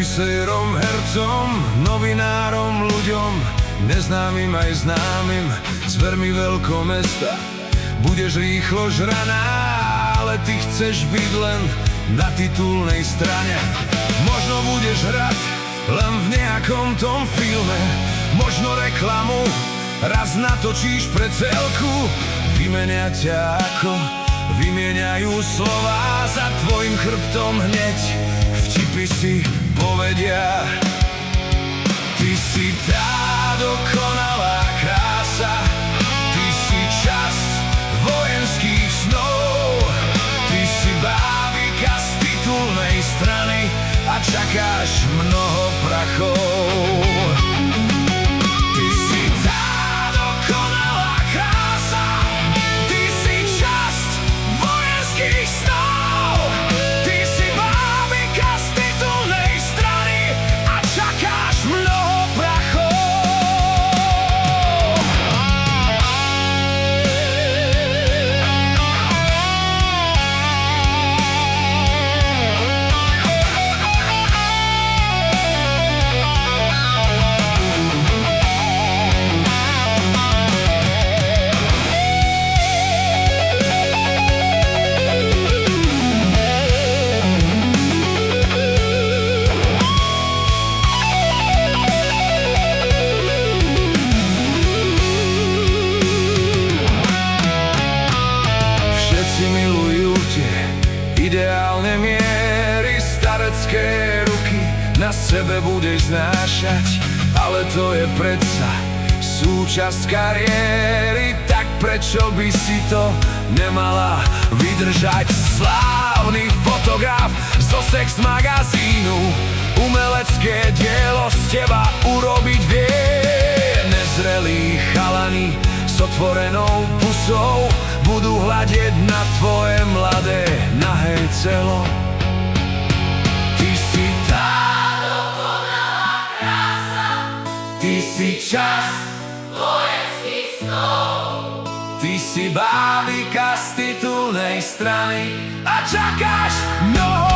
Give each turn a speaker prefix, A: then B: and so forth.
A: Režisérom, hercom, novinárom, ľuďom, neznámym aj známym, zvermi veľkomesta. Budeš rýchlo žraná, ale ty chceš byť len na titulnej strane. Možno budeš hrať len v nejakom tom filme, možno reklamu raz natočíš pre celku. Vymenia ťa ako vymieňajú slova, za tvojim chrbtom hneď vtipy si povedia. Ty si tá dokonalá krása, ty si časť vojenských snov, ty si bábika z titulnej strany a čakáš mnoho prachov. Ty si tá dokonalá krása, ty si časť vojenských snov, ty si bábika z titulnej strany a čakáš mnoho prachov. Všetci milujú tie ideálne miery, starecké ruky na sebe budeš znášať, ale to je predsa súčasť kariéry, tak prečo by si to nemala vydržať? Slávny fotograf zo sex magazínu umelecké dielo z teba urobiť vie. Nezrelí chalani s otvorenou pusou budú hľadieť na tvoje mladé nahé celo. Ty si tá dokonalá krása, ty si časť vojenských snov, ty si bábika z titulnej strany a čakáš mnoho